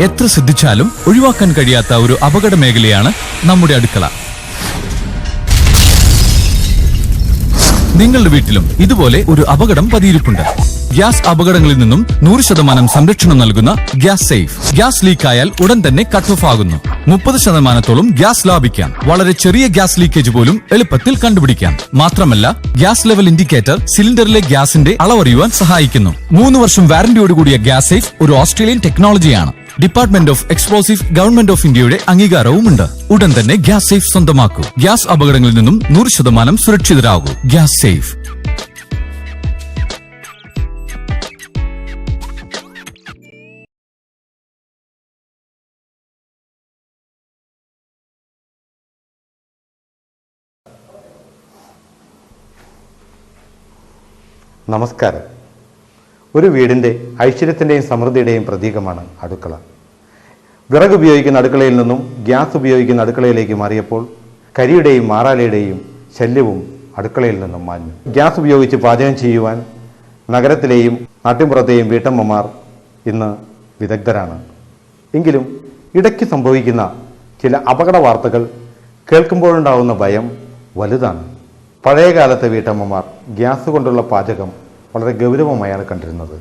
എത്ര ശ്രദ്ധിച്ചാലും ഒഴിവാക്കാൻ കഴിയാത്ത ഒരു അപകട മേഖലയാണ് നമ്മുടെ അടുക്കള. നിങ്ങളുടെ വീട്ടിലും ഇതുപോലെ ഒരു അപകടം പതിയിരിപ്പുണ്ട്. ഗ്യാസ് അപകടങ്ങളിൽ നിന്നും 100% സംരക്ഷണം നൽകുന്ന ഗ്യാസ് സേഫ്. ഗ്യാസ് ലീക്ക് ആയാൽ ഉടൻ തന്നെ കട്ട് ഓഫ് ആകുന്നു. 30% ഗ്യാസ് ലാഭിക്കാം. വളരെ ചെറിയ ഗ്യാസ് ലീക്കേജ് പോലും എളുപ്പത്തിൽ കണ്ടുപിടിക്കാം. മാത്രമല്ല, ഗ്യാസ് ലെവൽ ഇൻഡിക്കേറ്റർ സിലിണ്ടറിലെ ഗ്യാസിന്റെ അളവറിയുവാൻ സഹായിക്കുന്നു. 3 വർഷം വാറന്റിയോടുകൂടിയ ഗ്യാസ് സേഫ് ഒരു ഓസ്ട്രേലിയൻ ടെക്നോളജിയാണ്. Department of explosive government of ഇന്ത്യയുടെ അംഗീകാരവുമുണ്ട്. ഉടൻ തന്നെ ഗ്യാസ് സേഫ് സ്വന്തമാക്കൂ. ഗ്യാസ് അപകടങ്ങളിൽ നിന്നും 100% സുരക്ഷിതരാകൂ. Gas safe. നമസ്കാരം. ഒരു വീടിൻ്റെ ഐശ്വര്യത്തിൻ്റെയും സമൃദ്ധിയുടെയും പ്രതീകമാണ് അടുക്കള. വിറക് ഉപയോഗിക്കുന്ന അടുക്കളയിൽ നിന്നും ഗ്യാസ് ഉപയോഗിക്കുന്ന അടുക്കളയിലേക്ക് മാറിയപ്പോൾ കരിയുടെയും മാറാലയുടെയും ശല്യവും അടുക്കളയിൽ നിന്നും മാഞ്ഞു. ഗ്യാസ് ഉപയോഗിച്ച് പാചകം ചെയ്യുവാൻ നഗരത്തിലെയും നാട്ടിൻപുറത്തെയും വീട്ടമ്മമാർ ഇന്ന് വിദഗ്ധരാണ്. എങ്കിലും ഇടയ്ക്ക് സംഭവിക്കുന്ന ചില അപകട വാർത്തകൾ കേൾക്കുമ്പോഴുണ്ടാവുന്ന ഭയം വലുതാണ്. പഴയകാലത്തെ വീട്ടമ്മമാർ ഗ്യാസ് കൊണ്ടുള്ള പാചകം വളരെ ഗൗരവമായാണ് കണ്ടിരുന്നത്.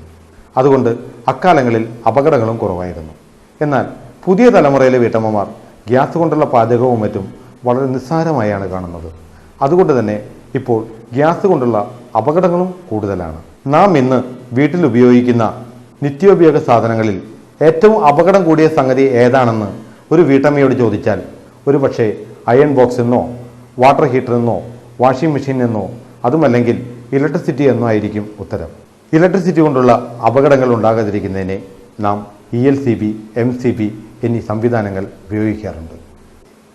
അതുകൊണ്ട് അക്കാലങ്ങളിൽ അപകടങ്ങളും കുറവായിരുന്നു. എന്നാൽ പുതിയ തലമുറയിലെ വീട്ടമ്മമാർ ഗ്യാസ് കൊണ്ടുള്ള പാചകവും മറ്റും വളരെ നിസ്സാരമായാണ് കാണുന്നത്. അതുകൊണ്ട് തന്നെ ഇപ്പോൾ ഗ്യാസ് കൊണ്ടുള്ള അപകടങ്ങളും കൂടുതലാണ്. നാം ഇന്ന് വീട്ടിൽ ഉപയോഗിക്കുന്ന നിത്യോപയോഗ സാധനങ്ങളിൽ ഏറ്റവും അപകടം കൂടിയ സംഗതി ഏതാണെന്ന് ഒരു വീട്ടമ്മയോട് ചോദിച്ചാൽ ഒരുപക്ഷെ അയൺ ബോക്സ് എന്നോ വാട്ടർ ഹീറ്റർ എന്നോ വാഷിംഗ് മെഷീൻ എന്നോ അതുമല്ലെങ്കിൽ ഇലക്ട്രിസിറ്റി എന്നോ ആയിരിക്കും ഉത്തരം. ഇലക്ട്രിസിറ്റി കൊണ്ടുള്ള അപകടങ്ങൾ ഉണ്ടാകാതിരിക്കുന്നതിനെ നാം ELCB, MCB എന്നീ സംവിധാനങ്ങൾ ഉപയോഗിക്കാറുണ്ട്.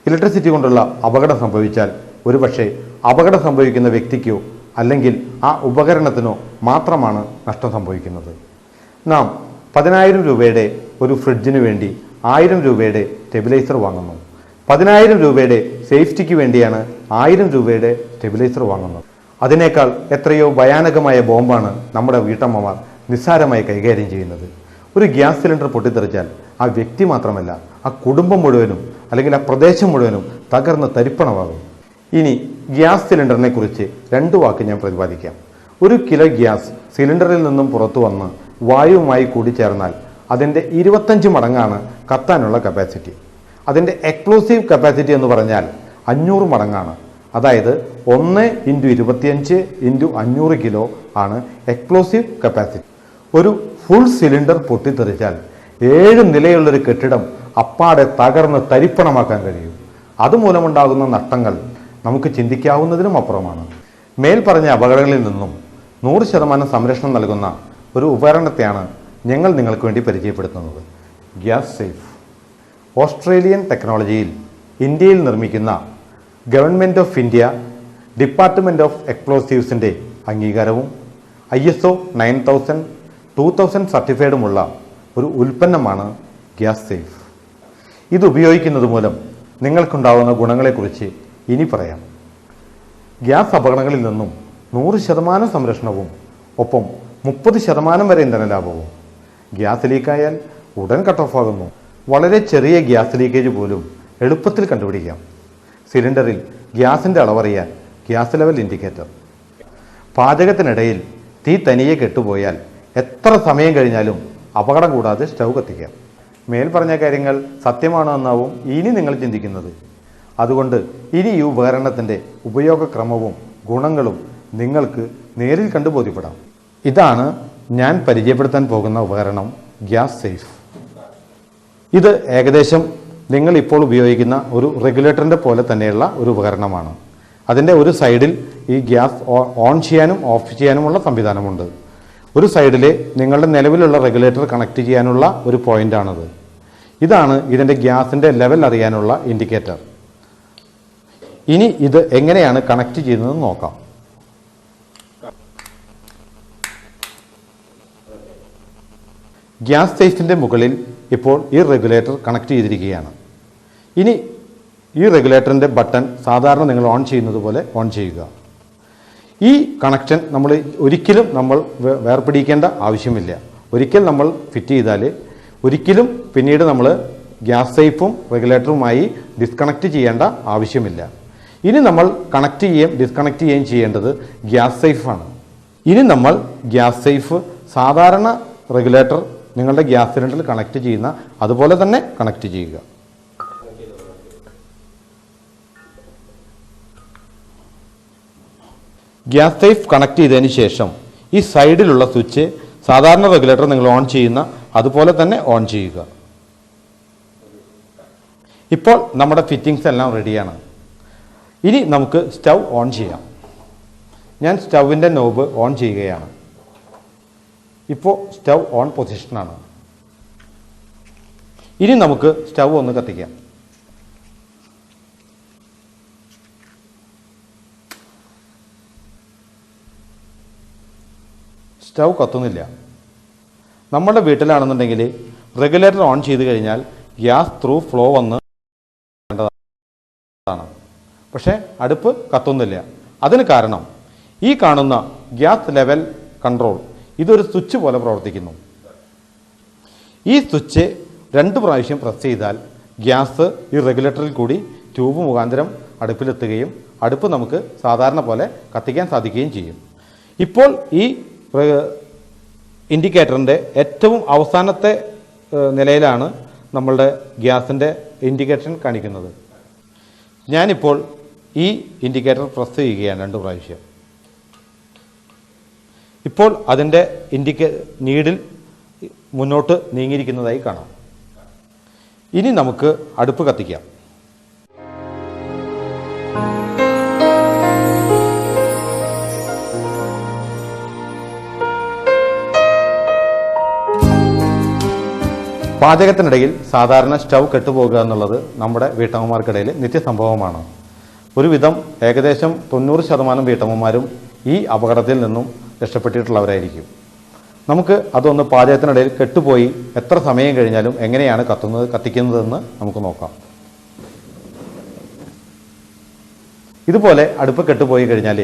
ഇലക്ട്രിസിറ്റി കൊണ്ടുള്ള അപകടം സംഭവിച്ചാൽ ഒരുപക്ഷെ അപകടം സംഭവിക്കുന്ന വ്യക്തിക്കോ അല്ലെങ്കിൽ ആ ഉപകരണത്തിനോ മാത്രമാണ് നഷ്ടം സംഭവിക്കുന്നത്. നാം 10,000 രൂപയുടെ ഒരു ഫ്രിഡ്ജിന് വേണ്ടി 1000 രൂപയുടെ സ്റ്റെബിലൈസർ വാങ്ങുന്നു. 10,000 രൂപയുടെ സേഫ്റ്റിക്ക് വേണ്ടിയാണ് 1000 രൂപയുടെ സ്റ്റെബിലൈസർ വാങ്ങുന്നത്. അതിനേക്കാൾ എത്രയോ ഭയാനകമായ ബോംബാണ് നമ്മുടെ വീട്ടമ്മമാർ നിസ്സാരമായി കൈകാര്യം ചെയ്യുന്നത്. ഒരു ഗ്യാസ് സിലിണ്ടർ പൊട്ടിത്തെറിച്ചാൽ ആ വ്യക്തി മാത്രമല്ല, ആ കുടുംബം മുഴുവനും അല്ലെങ്കിൽ ആ പ്രദേശം മുഴുവനും തകർന്ന് തരിപ്പണമാകും. ഇനി ഗ്യാസ് സിലിണ്ടറിനെ കുറിച്ച് 2 വാക്ക് ഞാൻ പ്രതിപാദിക്കാം. 1 കിലോ ഗ്യാസ് സിലിണ്ടറിൽ നിന്നും പുറത്തു വന്ന് വായുവുമായി കൂടിച്ചേർന്നാൽ അതിൻ്റെ 25 മടങ്ങാണ് കത്താനുള്ള കപ്പാസിറ്റി. അതിൻ്റെ എക്സ്പ്ലോസീവ് കപ്പാസിറ്റി എന്ന് പറഞ്ഞാൽ 500 മടങ്ങാണ്. അതായത് 1 × 25 × 500 കിലോ ആണ് എക്സ്പ്ലോസീവ് കപ്പാസിറ്റി. ഒരു ഫുൾ സിലിണ്ടർ പൊട്ടിത്തെറിച്ചാൽ 7 നിലയുള്ളൊരു കെട്ടിടം അപ്പാടെ തകർന്ന് തരിപ്പണമാക്കാൻ കഴിയും. അതുമൂലമുണ്ടാകുന്ന നഷ്ടങ്ങൾ നമുക്ക് ചിന്തിക്കാവുന്നതിനും അപ്പുറമാണ്. മേൽപ്പറഞ്ഞ അപകടങ്ങളിൽ നിന്നും 100% സംരക്ഷണം നൽകുന്ന ഒരു ഉപകരണത്തെയാണ് ഞങ്ങൾ നിങ്ങൾക്ക് വേണ്ടി പരിചയപ്പെടുത്തുന്നത്. Gas safe. ഓസ്ട്രേലിയൻ ടെക്നോളജിയിൽ ഇന്ത്യയിൽ നിർമ്മിക്കുന്ന government of India department of എക്സ്പ്ലോസീവ്സിൻ്റെ അംഗീകാരവും ISO 9000 2000 സർട്ടിഫൈഡുമുള്ള ഒരു ഉൽപ്പന്നമാണ് ഗ്യാസ് സേഫ്. ഇത് ഉപയോഗിക്കുന്നത് മൂലം നിങ്ങൾക്കുണ്ടാകുന്ന ഗുണങ്ങളെക്കുറിച്ച് ഇനി പറയാം. ഗ്യാസ് അപകടങ്ങളിൽ നിന്നും 100% സംരക്ഷണവും ഒപ്പം 30% വരെ ഇന്ധന ലാഭവും. ഗ്യാസ് ലീക്കായാൽ ഉടൻ കട്ട് ഓഫ് ആകുന്നു. വളരെ ചെറിയ ഗ്യാസ് ലീക്കേജ് പോലും എളുപ്പത്തിൽ കണ്ടുപിടിക്കാം. സിലിണ്ടറിൽ ഗ്യാസിൻ്റെ അളവറിയാൻ ഗ്യാസ് ലെവൽ ഇൻഡിക്കേറ്റർ. പാചകത്തിനിടയിൽ തീ തനിയെ കെട്ടുപോയാൽ എത്ര സമയം കഴിഞ്ഞാലും അപകടം കൂടാതെ സ്റ്റൗ കത്തിക്കാം. മേൽപ്പറഞ്ഞ കാര്യങ്ങൾ സത്യമാണോ എന്നാവും ഇനി നിങ്ങൾ ചിന്തിക്കുന്നത്. അതുകൊണ്ട് ഇനി ഈ ഉപകരണത്തിൻ്റെ ഉപയോഗക്രമവും ഗുണങ്ങളും നിങ്ങൾക്ക് നേരിൽ കണ്ടു ബോധ്യപ്പെടാം. ഇതാണ് ഞാൻ പരിചയപ്പെടുത്താൻ പോകുന്ന ഉപകരണം, ഗ്യാസ് സേഫ്. ഇത് ഏകദേശം നിങ്ങൾ ഇപ്പോൾ ഉപയോഗിക്കുന്ന ഒരു റെഗുലേറ്ററിൻ്റെ പോലെ തന്നെയുള്ള ഒരു ഉപകരണമാണ്. അതിൻ്റെ ഒരു സൈഡിൽ ഈ ഗ്യാസ് ഓൺ ചെയ്യാനും ഓഫ് ചെയ്യാനുമുള്ള സംവിധാനമുണ്ട്. ഒരു സൈഡിൽ നിങ്ങളുടെ നിലവിലുള്ള റെഗുലേറ്റർ കണക്ട് ചെയ്യാനുള്ള ഒരു പോയിൻ്റാണത്. ഇതാണ് ഇതിൻ്റെ ഗ്യാസിൻ്റെ ലെവൽ അറിയാനുള്ള ഇൻഡിക്കേറ്റർ. ഇനി ഇത് എങ്ങനെയാണ് കണക്ട് ചെയ്യുന്നതെന്ന് നോക്കാം. ഗ്യാസ് സേഫിൻ്റെ മുകളിൽ ഇപ്പോൾ ഈ റെഗുലേറ്റർ കണക്ട് ചെയ്തിരിക്കുകയാണ്. ഇനി ഈ റെഗുലേറ്ററിൻ്റെ ബട്ടൺ സാധാരണ നിങ്ങൾ ഓൺ ചെയ്യുന്നത് പോലെ ഓൺ ചെയ്യുക. ഈ കണക്ഷൻ ഒരിക്കലും നമ്മൾ വേർപിടിക്കേണ്ട ആവശ്യമില്ല. ഒരിക്കൽ നമ്മൾ ഫിറ്റ് ചെയ്താൽ ഒരിക്കലും പിന്നീട് നമ്മൾ ഗ്യാസ് സേഫും റെഗുലേറ്ററുമായി ഡിസ്കണക്ട് ചെയ്യേണ്ട ആവശ്യമില്ല. ഇനി നമ്മൾ കണക്ട് ചെയ്യുകയും ഡിസ്കണക്ട് ചെയ്യുകയും ചെയ്യേണ്ടത് ഗ്യാസ് സേഫാണ്. ഇനി നമ്മൾ ഗ്യാസ് സേഫ് സാധാരണ റെഗുലേറ്റർ നിങ്ങളുടെ ഗ്യാസ് സിലിണ്ടറിൽ കണക്ട് ചെയ്യുന്ന അതുപോലെ തന്നെ കണക്ട് ചെയ്യുക. ഗ്യാസ് സേഫ് കണക്ട് ചെയ്തതിന് ശേഷം ഈ സൈഡിലുള്ള സ്വിച്ച് സാധാരണ റെഗുലേറ്റർ നിങ്ങൾ ഓൺ ചെയ്യുന്ന അതുപോലെ തന്നെ ഓൺ ചെയ്യുക. ഇപ്പോൾ നമ്മുടെ ഫിറ്റിംഗ്സ് എല്ലാം റെഡിയാണ്. ഇനി നമുക്ക് സ്റ്റൗ ഓൺ ചെയ്യാം. ഞാൻ സ്റ്റൗവിൻ്റെ നോബ് ഓൺ ചെയ്യുകയാണ്. ഇപ്പോൾ സ്റ്റൗ ഓൺ പൊസിഷനാണ്. ഇനി നമുക്ക് സ്റ്റൗ ഒന്ന് കത്തിക്കാം. സ്റ്റൗ കത്തുന്നില്ല. നമ്മുടെ വീട്ടിലാണെന്നുണ്ടെങ്കിൽ റെഗുലേറ്റർ ഓൺ ചെയ്ത് കഴിഞ്ഞാൽ ഗ്യാസ് ത്രൂ ഫ്ലോ വന്ന് പക്ഷേ അടുപ്പ് കത്തുന്നില്ല. അതിന് കാരണം ഈ കാണുന്ന ഗ്യാസ് ലെവൽ കൺട്രോൾ ഇതൊരു സ്വിച്ച് പോലെ പ്രവർത്തിക്കുന്നു. ഈ സ്വിച്ച് 2 പ്രാവശ്യം പ്രസ് ചെയ്താൽ ഗ്യാസ് ഈ റെഗുലേറ്ററിൽ കൂടി ട്യൂബ് മുഖാന്തരം അടുപ്പിലെത്തുകയും അടുപ്പ് നമുക്ക് സാധാരണ പോലെ കത്തിക്കാൻ സാധിക്കുകയും ചെയ്യും. ഇപ്പോൾ ഈ ഇൻഡിക്കേറ്ററിൻ്റെ ഏറ്റവും അവസാനത്തെ നിലയിലാണ് നമ്മളുടെ ഗ്യാസിൻ്റെ ഇൻഡിക്കേഷൻ കാണിക്കുന്നത്. ഞാനിപ്പോൾ ഈ ഇൻഡിക്കേറ്റർ പ്രസ് ചെയ്യുകയാണ് 2 പ്രാവശ്യം. ഇപ്പോൾ അതിൻ്റെ നീഡിൽ മുന്നോട്ട് നീങ്ങിയിരിക്കുന്നതായി കാണാം. ഇനി നമുക്ക് അടുപ്പ് കത്തിക്കാം. പാചകത്തിനിടയിൽ സാധാരണ സ്റ്റൗ കെട്ടുപോകുക എന്നുള്ളത് നമ്മുടെ വീട്ടമ്മമാർക്കിടയിൽ നിത്യസംഭവമാണ്. ഒരുവിധം ഏകദേശം 90% വീട്ടമ്മമാരും ഈ അപകടത്തിൽ നിന്നും രക്ഷപ്പെട്ടിട്ടുള്ളവരായിരിക്കും. നമുക്ക് അതൊന്ന് പാചകത്തിനിടയിൽ കെട്ടുപോയി എത്ര സമയം കഴിഞ്ഞാലും എങ്ങനെയാണ് കത്തിക്കുന്നതെന്ന് നമുക്ക് നോക്കാം. ഇതുപോലെ അടുപ്പ് കെട്ടുപോയി കഴിഞ്ഞാൽ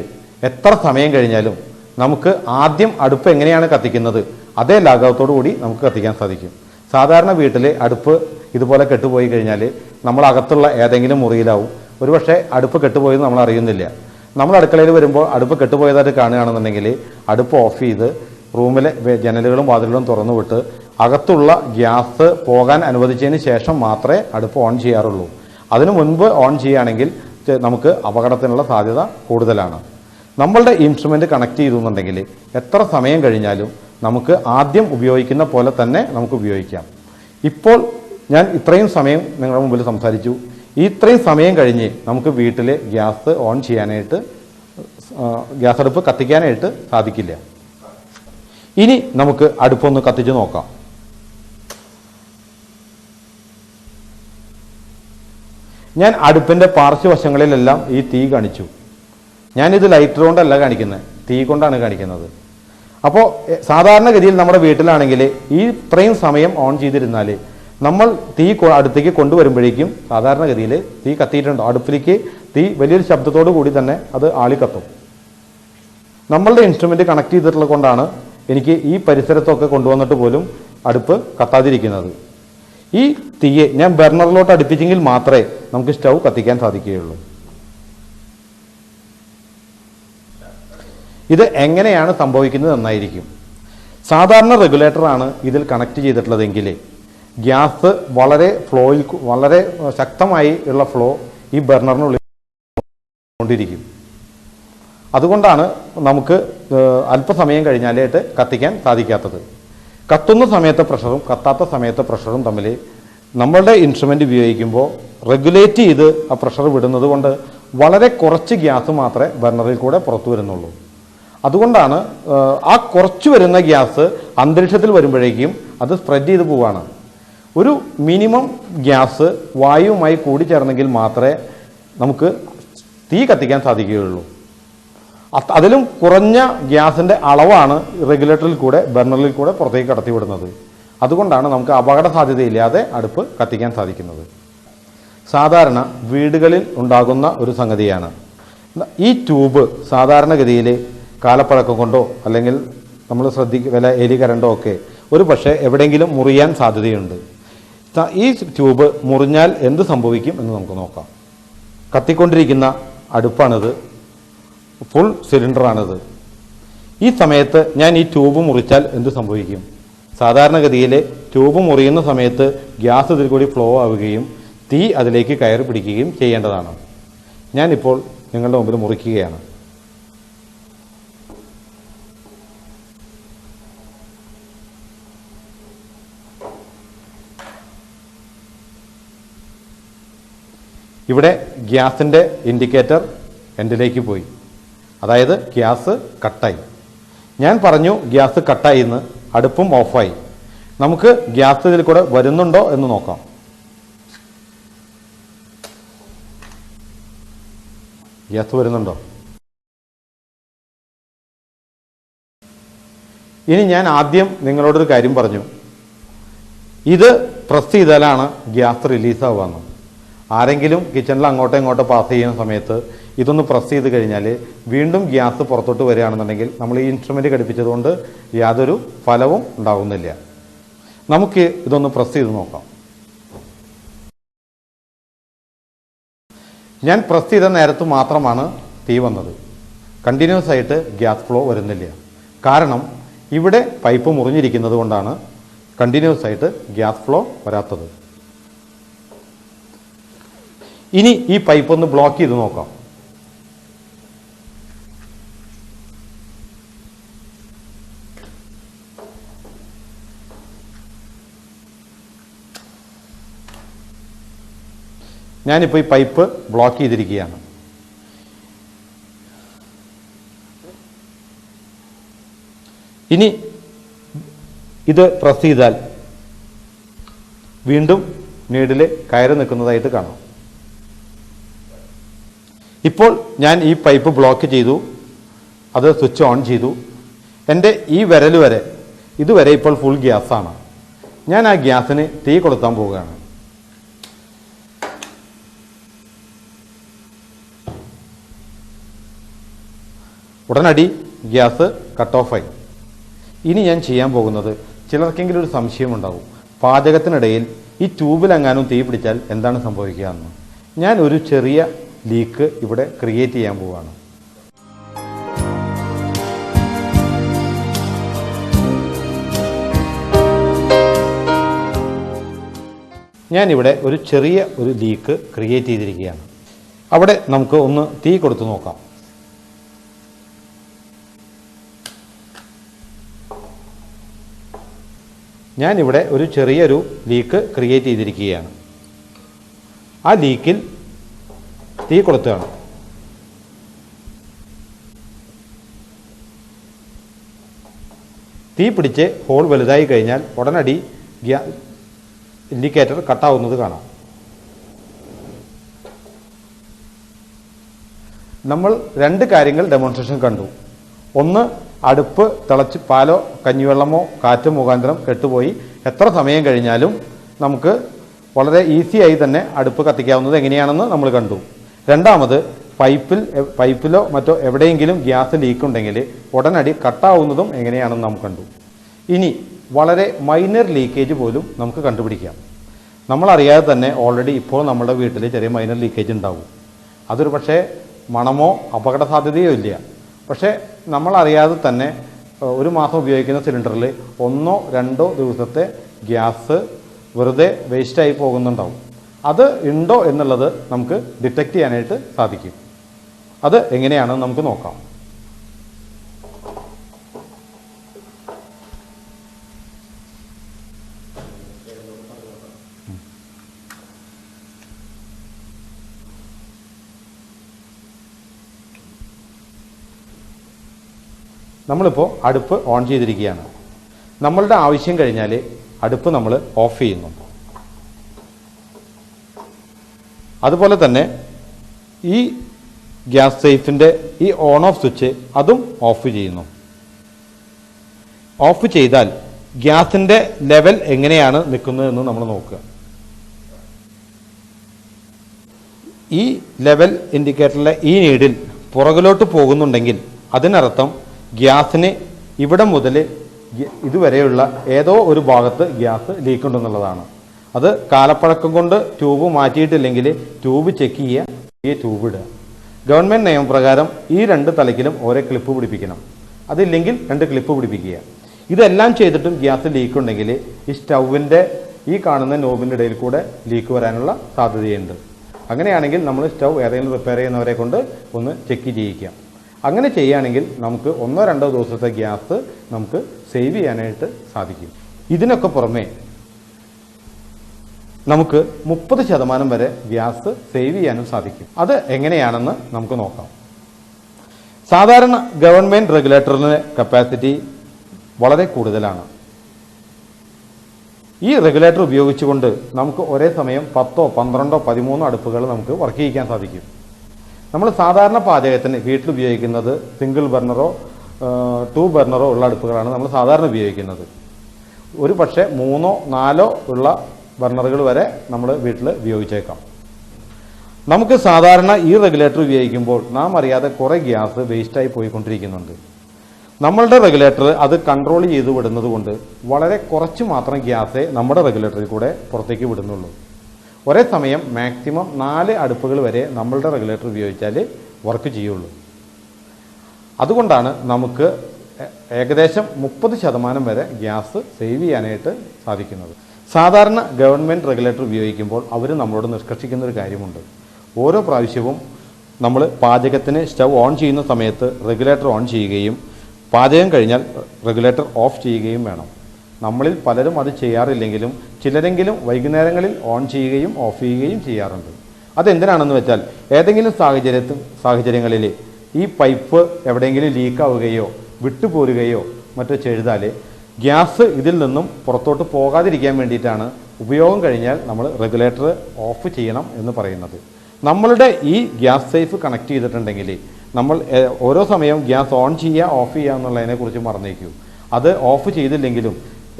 എത്ര സമയം കഴിഞ്ഞാലും നമുക്ക് ആദ്യം അടുപ്പ് എങ്ങനെയാണ് കത്തിക്കുന്നത് അതേ ലാഘവത്തോടു കൂടി നമുക്ക് കത്തിക്കാൻ സാധിക്കും. സാധാരണ വീട്ടിൽ അടുപ്പ് ഇതുപോലെ കെട്ടുപോയി കഴിഞ്ഞാൽ നമ്മൾ അകത്തുള്ള ഏതെങ്കിലും മുറിയിലാവും. ഒരുപക്ഷെ അടുപ്പ് കെട്ടുപോയെന്ന് നമ്മൾ അറിയുന്നില്ല. നമ്മൾ അടുക്കളയിൽ വരുമ്പോൾ അടുപ്പ് കെട്ടുപോയതായിട്ട് കാണുകയാണെന്നുണ്ടെങ്കിൽ അടുപ്പ് ഓഫ് ചെയ്ത് റൂമിലെ ജനലുകളും വാതിലുകളും തുറന്നു വിട്ട് അകത്തുള്ള ഗ്യാസ് പോകാൻ അനുവദിച്ചതിന് ശേഷം മാത്രമേ അടുപ്പ് ഓൺ ചെയ്യാറുള്ളൂ. അതിനു മുൻപ് ഓൺ ചെയ്യുകയാണെങ്കിൽ നമുക്ക് അപകടത്തിനുള്ള സാധ്യത കൂടുതലാണ്. നമ്മളുടെ ഇൻസ്ട്രുമെൻ്റ് കണക്ട് ചെയ്തെന്നുണ്ടെങ്കിൽ എത്ര സമയം കഴിഞ്ഞാലും നമുക്ക് ആദ്യം ഉപയോഗിക്കുന്ന പോലെ തന്നെ നമുക്ക് ഉപയോഗിക്കാം. ഇപ്പോൾ ഞാൻ ഇത്രയും സമയം നിങ്ങളുടെ മുമ്പിൽ സംസാരിച്ചു. ഇത്രയും സമയം കഴിഞ്ഞ് നമുക്ക് വീട്ടിൽ ഗ്യാസ് ഓൺ ചെയ്യാനായിട്ട് ഗ്യാസ് അടുപ്പ് കത്തിക്കാനായിട്ട് സാധിക്കില്ല. ഇനി നമുക്ക് അടുപ്പൊന്ന് കത്തിച്ച് നോക്കാം. ഞാൻ അടുപ്പിൻ്റെ പാർശ്വവശങ്ങളിലെല്ലാം ഈ തീ കാണിച്ചു. ഞാനിത് ലൈറ്റർ കൊണ്ടല്ല കാണിക്കുന്നത്, തീ കൊണ്ടാണ് കാണിക്കുന്നത്. അപ്പോൾ സാധാരണഗതിയിൽ നമ്മുടെ വീട്ടിലാണെങ്കിൽ ഈ ഇത്രയും സമയം ഓൺ ചെയ്തിരുന്നാൽ നമ്മൾ തീ അടുത്തേക്ക് കൊണ്ടുവരുമ്പോഴേക്കും സാധാരണഗതിയിൽ തീ കത്തിയിട്ടുണ്ടോ അടുപ്പിലേക്ക് തീ വലിയൊരു ശബ്ദത്തോടു കൂടി തന്നെ അത് ആളിക്കത്തും. നമ്മളുടെ ഇൻസ്ട്രുമെൻ്റ് കണക്ട് ചെയ്തിട്ടുള്ളത് കൊണ്ടാണ് എനിക്ക് ഈ പരിസരത്തൊക്കെ കൊണ്ടുവന്നിട്ട് പോലും അടുപ്പ് കത്താതിരിക്കുന്നത്. ഈ തീയെ ഞാൻ ബർണറിലോട്ട് അടുപ്പിച്ചെങ്കിൽ മാത്രമേ നമുക്ക് സ്റ്റൗ കത്തിക്കാൻ സാധിക്കുകയുള്ളൂ. ഇത് എങ്ങനെയാണ് സംഭവിക്കുന്നത് എന്നായിരിക്കും. സാധാരണ റെഗുലേറ്ററാണ് ഇതിൽ കണക്ട് ചെയ്തിട്ടുള്ളതെങ്കിൽ ഗ്യാസ് വളരെ ശക്തമായി ഉള്ള ഫ്ലോ ഈ ബർണറിനുള്ളിൽ കൊണ്ടിരിക്കും. അതുകൊണ്ടാണ് നമുക്ക് അല്പസമയം കഴിഞ്ഞാലായിട്ട് കത്തിക്കാൻ സാധിക്കാത്തത്. കത്തുന്ന സമയത്തെ പ്രഷറും കത്താത്ത സമയത്തെ പ്രഷറും തമ്മിൽ നമ്മളുടെ ഇൻസ്ട്രുമെൻ്റ് ഉപയോഗിക്കുമ്പോൾ റെഗുലേറ്റ് ചെയ്ത് ആ പ്രഷർ വിടുന്നത് കൊണ്ട് വളരെ കുറച്ച് ഗ്യാസ് മാത്രമേ ബർണറിൽ കൂടെ പുറത്തു വരുന്നുള്ളൂ. അതുകൊണ്ടാണ് ആ കുറച്ച് വരുന്ന ഗ്യാസ് അന്തരീക്ഷത്തിൽ വരുമ്പോഴേക്കും അത് സ്പ്രെഡ് ചെയ്ത് പോവുകയാണ്. ഒരു മിനിമം ഗ്യാസ് വായുവുമായി കൂടിച്ചേർന്നെങ്കിൽ മാത്രമേ നമുക്ക് തീ കത്തിക്കാൻ സാധിക്കുകയുള്ളൂ. അതിലും കുറഞ്ഞ ഗ്യാസിൻ്റെ അളവാണ് റെഗുലേറ്ററിൽ കൂടെ ബർണറിൽ കൂടെ പുറത്തേക്ക് കടത്തിവിടുന്നത്. അതുകൊണ്ടാണ് നമുക്ക് അപകട സാധ്യതയില്ലാതെ അടുപ്പ് കത്തിക്കാൻ സാധിക്കുന്നത്. സാധാരണ വീടുകളിൽ ഉണ്ടാകുന്ന ഒരു സംഗതിയാണ്. ഈ ട്യൂബ് സാധാരണഗതിയിൽ കാലപ്പഴക്കം കൊണ്ടോ അല്ലെങ്കിൽ നമ്മൾ വല്ല എലി കരണ്ടോ ഒക്കെ ഒരു പക്ഷേ എവിടെയെങ്കിലും മുറിയാൻ സാധ്യതയുണ്ട്. ഈ ട്യൂബ് മുറിഞ്ഞാൽ എന്ത് സംഭവിക്കും എന്ന് നമുക്ക് നോക്കാം. കത്തിക്കൊണ്ടിരിക്കുന്ന അടുപ്പാണിത്, ഫുൾ സിലിണ്ടറാണിത്. ഈ സമയത്ത് ഞാൻ ഈ ട്യൂബ് മുറിച്ചാൽ എന്ത് സംഭവിക്കും? സാധാരണഗതിയിൽ ട്യൂബ് മുറിയുന്ന സമയത്ത് ഗ്യാസ് ഇതിൽ കൂടി ഫ്ലോ ആവുകയും തീ അതിലേക്ക് കയറി പിടിക്കുകയും ചെയ്യേണ്ടതാണ്. ഞാനിപ്പോൾ നിങ്ങളുടെ മുമ്പിൽ മുറിക്കുകയാണ്. ഇവിടെ ഗ്യാസിൻ്റെ ഇൻഡിക്കേറ്റർ എൻഡിലേക്ക് പോയി, അതായത് ഗ്യാസ് കട്ടായി. ഞാൻ പറഞ്ഞു ഗ്യാസ് കട്ടായി എന്ന്. അടുപ്പും ഓഫായി. നമുക്ക് ഗ്യാസ് ഇതിൽ കൂടെ വരുന്നുണ്ടോ എന്ന് നോക്കാം. ഗ്യാസ് വരുന്നുണ്ടോ? ഇനി ഞാൻ ആദ്യം നിങ്ങളോടൊരു കാര്യം പറഞ്ഞു, ഇത് പ്രസ് ചെയ്താലാണ് ഗ്യാസ് റിലീസാവുകയെന്ന്. ആരെങ്കിലും കിച്ചണിൽ അങ്ങോട്ടോ ഇങ്ങോട്ടോ പാസ് ചെയ്യുന്ന സമയത്ത് ഇതൊന്ന് പ്രസ് ചെയ്ത് കഴിഞ്ഞാൽ വീണ്ടും ഗ്യാസ് പുറത്തോട്ട് വരികയാണെന്നുണ്ടെങ്കിൽ നമ്മൾ ഈ ഇൻസ്ട്രുമെൻ്റ് ഘടിപ്പിച്ചതുകൊണ്ട് യാതൊരു ഫലവും ഉണ്ടാകുന്നില്ല. നമുക്ക് ഇതൊന്ന് പ്രസ് ചെയ്ത് നോക്കാം. ഞാൻ പ്രസ് ചെയ്ത നേരത്ത് മാത്രമാണ് തീ വന്നത്. കണ്ടിന്യൂസ് ആയിട്ട് ഗ്യാസ് ഫ്ലോ വരുന്നില്ല. കാരണം ഇവിടെ പൈപ്പ് മുറിഞ്ഞിരിക്കുന്നത് കൊണ്ടാണ് കണ്ടിന്യൂസ് ആയിട്ട് ഗ്യാസ് ഫ്ലോ വരാത്തത്. ഇനി ഈ പൈപ്പ് ഒന്ന് ബ്ലോക്ക് ചെയ്ത് നോക്കാം. ഞാനിപ്പോൾ ഈ പൈപ്പ് ബ്ലോക്ക് ചെയ്തിരിക്കുകയാണ്. ഇനി ഇത് പ്രസ് ചെയ്താൽ വീണ്ടും നീഡിൽ കയറി നിൽക്കുന്നതായിട്ട് കാണാം. ഇപ്പോൾ ഞാൻ ഈ പൈപ്പ് ബ്ലോക്ക് ചെയ്തു, അത് സ്വിച്ച് ഓൺ ചെയ്തു. എൻ്റെ ഈ വിരൽ വരെ ഇതുവരെ ഇപ്പോൾ ഫുൾ ഗ്യാസാണ്. ഞാൻ ആ ഗ്യാസിന് തീ കൊളുത്താൻ പോവുകയാണ്. ഉടനടി ഗ്യാസ് കട്ട് ഓഫായി. ഇനി ഞാൻ ചെയ്യാൻ പോകുന്നത്, ചിലർക്കെങ്കിലും ഒരു സംശയമുണ്ടാവും, പാചകത്തിനിടയിൽ ഈ ട്യൂബിലെങ്ങാനും തീ പിടിച്ചാൽ എന്താണ് സംഭവിക്കുക എന്ന്. ഞാൻ ഒരു ചെറിയ ലീക്ക് ഇവിടെ ക്രിയേറ്റ് ചെയ്യാൻ പോവുകയാണ്. ഞാനിവിടെ ഒരു ചെറിയ ലീക്ക് ക്രിയേറ്റ് ചെയ്തിരിക്കുകയാണ്. അവിടെ നമുക്ക് ഒന്ന് തീ കൊടുത്തു നോക്കാം. ഞാനിവിടെ ഒരു ചെറിയൊരു ലീക്ക് ക്രിയേറ്റ് ചെയ്തിരിക്കുകയാണ്. ആ ലീക്കിൽ തീ കൊളുത്തുകയാണ്. തീ പിടിച്ച് ഹോൾ വലുതായി കഴിഞ്ഞാൽ ഉടനടി ഇൻഡിക്കേറ്റർ കട്ടാവുന്നത് കാണാം. നമ്മൾ രണ്ട് കാര്യങ്ങൾ ഡെമോൺസ്ട്രേഷൻ കണ്ടു. ഒന്ന്, അടുപ്പ് തിളച്ച് പാലോ കഞ്ഞിവെള്ളമോ കാറ്റ് മുഖാന്തരം കെട്ടുപോയി എത്ര സമയം കഴിഞ്ഞാലും നമുക്ക് വളരെ ഈസിയായി തന്നെ അടുപ്പ് കത്തിക്കാവുന്നത് എങ്ങനെയാണെന്ന് നമ്മൾ കണ്ടു. രണ്ടാമത്, പൈപ്പിലോ മറ്റോ എവിടെയെങ്കിലും ഗ്യാസ് ലീക്ക് ഉണ്ടെങ്കിൽ ഉടനടി കട്ടാവുന്നതും എങ്ങനെയാണെന്ന് നാം കണ്ടു. ഇനി വളരെ മൈനർ ലീക്കേജ് പോലും നമുക്ക് കണ്ടുപിടിക്കാം. നമ്മളറിയാതെ തന്നെ ഓൾറെഡി ഇപ്പോൾ നമ്മുടെ വീട്ടിൽ ചെറിയ മൈനർ ലീക്കേജ് ഉണ്ടാവും. അതൊരു പക്ഷേ മണമോ അപകട സാധ്യതയോ ഇല്ല. പക്ഷേ നമ്മളറിയാതെ തന്നെ ഒരു മാസം ഉപയോഗിക്കുന്ന സിലിണ്ടറിൽ 1-2 ദിവസത്തെ ഗ്യാസ് വെറുതെ വേസ്റ്റായി പോകുന്നുണ്ടാവും. അത് ഉണ്ടോ എന്നുള്ളത് നമുക്ക് ഡിറ്റക്റ്റ് ചെയ്യാനായിട്ട് സാധിക്കും. അത് എങ്ങനെയാണെന്ന് നമുക്ക് നോക്കാം. നമ്മളിപ്പോൾ അടുപ്പ് ഓൺ ചെയ്തിരിക്കുകയാണ്. നമ്മളുടെ ആവശ്യം കഴിഞ്ഞാൽ അടുപ്പ് നമ്മൾ ഓഫ് ചെയ്യുന്നു. അതുപോലെ തന്നെ ഈ ഗ്യാസ് സേഫിൻ്റെ ഈ ഓൺ ഓഫ് സ്വിച്ച് അതും ഓഫ് ചെയ്യുന്നു. ഓഫ് ചെയ്താൽ ഗ്യാസിൻ്റെ ലെവൽ എങ്ങനെയാണ് നിൽക്കുന്നതെന്ന് നമ്മൾ നോക്കുക. ഈ ലെവൽ ഇൻഡിക്കേറ്ററിലെ ഈ നീഡിൽ പുറകിലോട്ട് പോകുന്നുണ്ടെങ്കിൽ അതിനർത്ഥം ഗ്യാസിന് ഇവിടെ മുതൽ ഇതുവരെയുള്ള ഏതോ ഒരു ഭാഗത്ത് ഗ്യാസ് ലീക്ക് ഉണ്ടെന്നുള്ളതാണ്. അത് കാലപ്പഴക്കം കൊണ്ട് ട്യൂബ് മാറ്റിയിട്ടില്ലെങ്കിൽ ട്യൂബ് ചെക്ക് ചെയ്യുക, ഈ ട്യൂബ് ഇടുക. ഗവൺമെൻറ് നിയമപ്രകാരം ഈ 2 തലയ്ക്കിലും ഓരോ ക്ലിപ്പ് പിടിപ്പിക്കണം. അതില്ലെങ്കിൽ 2 ക്ലിപ്പ് പിടിപ്പിക്കുക. ഇതെല്ലാം ചെയ്തിട്ടും ഗ്യാസ് ലീക്ക് ഉണ്ടെങ്കിൽ ഈ സ്റ്റൗവിൻ്റെ ഈ കാണുന്ന നോബിൻ്റെ ഇടയിൽ കൂടെ ലീക്ക് വരാനുള്ള സാധ്യതയുണ്ട്. അങ്ങനെയാണെങ്കിൽ നമ്മൾ സ്റ്റൗ ഏതെങ്കിലും റിപ്പയർ ചെയ്യുന്നവരെ കൊണ്ട് ഒന്ന് ചെക്ക് ചെയ്യിക്കാം. അങ്ങനെ ചെയ്യുകയാണെങ്കിൽ നമുക്ക് 1-2 ദിവസത്തെ ഗ്യാസ് നമുക്ക് സേവ് ചെയ്യാനായിട്ട് സാധിക്കും. ഇതിനൊക്കെ പുറമെ നമുക്ക് 30% വരെ ഗ്യാസ് സേവ് ചെയ്യാനും സാധിക്കും. അത് എങ്ങനെയാണെന്ന് നമുക്ക് നോക്കാം. സാധാരണ ഗവൺമെൻറ് റെഗുലേറ്ററിന് കപ്പാസിറ്റി വളരെ കൂടുതലാണ്. ഈ റെഗുലേറ്റർ ഉപയോഗിച്ചുകൊണ്ട് നമുക്ക് ഒരേ സമയം 10, 12, 13 അടുപ്പുകൾ നമുക്ക് വർക്ക് ചെയ്യിക്കാൻ സാധിക്കും. നമ്മൾ സാധാരണ പാചകത്തിന് വീട്ടിൽ ഉപയോഗിക്കുന്നത് സിംഗിൾ ബർണറോ 2 ബർണറോ ഉള്ള അടുപ്പുകളാണ് നമ്മൾ സാധാരണ ഉപയോഗിക്കുന്നത്. ഒരു പക്ഷേ 3, 4 ഉള്ള ബർണറുകൾ വരെ നമ്മൾ വീട്ടിൽ ഉപയോഗിച്ചേക്കാം. നമുക്ക് സാധാരണ ഈ റെഗുലേറ്റർ ഉപയോഗിക്കുമ്പോൾ നാം അറിയാതെ കുറേ ഗ്യാസ് വേസ്റ്റായി പോയിക്കൊണ്ടിരിക്കുന്നുണ്ട്. നമ്മളുടെ റെഗുലേറ്റർ അത് കൺട്രോൾ ചെയ്ത് വിടുന്നത് കൊണ്ട് വളരെ കുറച്ച് മാത്രം ഗ്യാസേ നമ്മുടെ റെഗുലേറ്ററിൽ കൂടെ പുറത്തേക്ക് വിടുന്നുള്ളൂ. ഒരേ സമയം മാക്സിമം 4 അടുപ്പുകൾ വരെ നമ്മളുടെ റെഗുലേറ്റർ ഉപയോഗിച്ചാൽ വർക്ക് ചെയ്യുള്ളൂ. അതുകൊണ്ടാണ് നമുക്ക് ഏകദേശം 30% വരെ ഗ്യാസ് സേവ് ചെയ്യാനായിട്ട് സാധിക്കുന്നത്. സാധാരണ ഗവൺമെൻറ് റെഗുലേറ്റർ ഉപയോഗിക്കുമ്പോൾ അവർ നമ്മളോട് നിഷ്കർഷിക്കുന്ന ഒരു കാര്യമുണ്ട്. ഓരോ പ്രാവശ്യവും നമ്മൾ പാചകത്തിന് സ്റ്റൗ ഓൺ ചെയ്യുന്ന സമയത്ത് റെഗുലേറ്റർ ഓൺ ചെയ്യുകയും പാചകം കഴിഞ്ഞാൽ റെഗുലേറ്റർ ഓഫ് ചെയ്യുകയും വേണം. നമ്മളിൽ പലരും അത് ചെയ്യാറില്ലെങ്കിലും ചിലരെങ്കിലും വൈകുന്നേരങ്ങളിൽ ഓൺ ചെയ്യുകയും ഓഫ് ചെയ്യുകയും ചെയ്യാറുണ്ട്. അതെന്തിനാണെന്ന് വെച്ചാൽ ഏതെങ്കിലും സാഹചര്യങ്ങളിൽ ഈ പൈപ്പ് എവിടെയെങ്കിലും ലീക്കാവുകയോ വിട്ടുപോരുകയോ മറ്റോ ചെയ്താൽ ഗ്യാസ് ഇതിൽ നിന്നും പുറത്തോട്ട് പോകാതിരിക്കാൻ വേണ്ടിയിട്ടാണ് ഉപയോഗം കഴിഞ്ഞാൽ നമ്മൾ റെഗുലേറ്റർ ഓഫ് ചെയ്യണം എന്ന് പറയുന്നത്. നമ്മളുടെ ഈ ഗ്യാസ് സേഫ് കണക്ട് ചെയ്തിട്ടുണ്ടെങ്കിൽ നമ്മൾ ഓരോ സമയവും ഗ്യാസ് ഓൺ ചെയ്യുക ഓഫ് ചെയ്യുക എന്നുള്ളതിനെക്കുറിച്ച് മറന്നേക്കൂ. അത് ഓഫ് ചെയ്തില്ലെങ്കിലും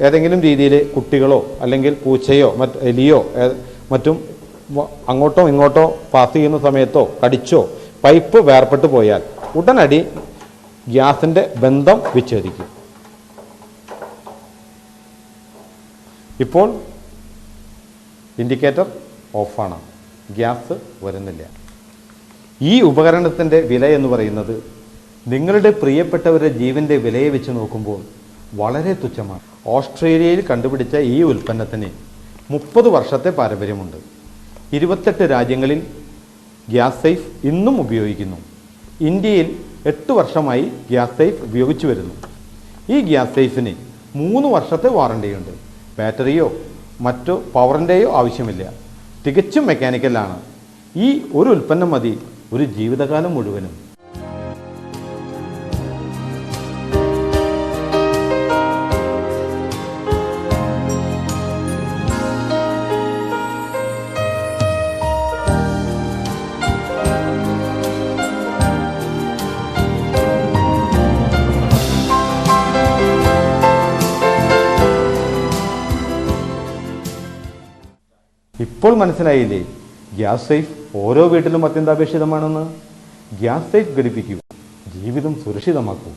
ഏതെങ്കിലും രീതിയിൽ കുട്ടികളോ അല്ലെങ്കിൽ പൂച്ചയോ എലിയോ മറ്റും അങ്ങോട്ടോ ഇങ്ങോട്ടോ പാസ് ചെയ്യുന്ന സമയത്തോ കടിച്ചോ പൈപ്പ് വേർപെട്ട് പോയാൽ ഉടനടി ഗ്യാസിൻ്റെ ബന്ധം വിച്ഛേദിക്കും. ഇപ്പോൾ ഇൻഡിക്കേറ്റർ ഓഫാണ്, ഗ്യാസ് വരുന്നില്ല. ഈ ഉപകരണത്തിൻ്റെ വില എന്ന് പറയുന്നത് നിങ്ങളുടെ പ്രിയപ്പെട്ടവരുടെ ജീവൻ്റെ വിലയെ വെച്ച് നോക്കുമ്പോൾ വളരെ തുച്ഛമാണ്. ഓസ്ട്രേലിയയിൽ കണ്ടുപിടിച്ച ഈ ഉൽപ്പന്നത്തിന് 30 വർഷത്തെ പാരമ്പര്യമുണ്ട്. 28 രാജ്യങ്ങളിൽ ഗ്യാസ് സേഫ് ഇന്നും ഉപയോഗിക്കുന്നു. ഇന്ത്യയിൽ 8 വർഷമായി ഗ്യാസ് സേഫ് ഉപയോഗിച്ചു വരുന്നു. ഈ ഗ്യാസ് സേഫിന് 3 വർഷത്തെ വാറണ്ടിയുണ്ട്. ബാറ്ററിയോ മറ്റോ പവറിൻ്റെയോ ആവശ്യമില്ല. തികച്ചും മെക്കാനിക്കലാണ്. ഈ ഒരു ഉൽപ്പന്നം മതി ഒരു ജീവിതകാലം മുഴുവനും. ഇപ്പോൾ മനസ്സിലായില്ലേ ഗ്യാസ് സേഫ് ഓരോ വീട്ടിലും അത്യന്താപേക്ഷിതമാണെന്ന്? ഗ്യാസ് സേഫ് ഘടിപ്പിക്കൂ, ജീവിതം സുരക്ഷിതമാക്കൂ.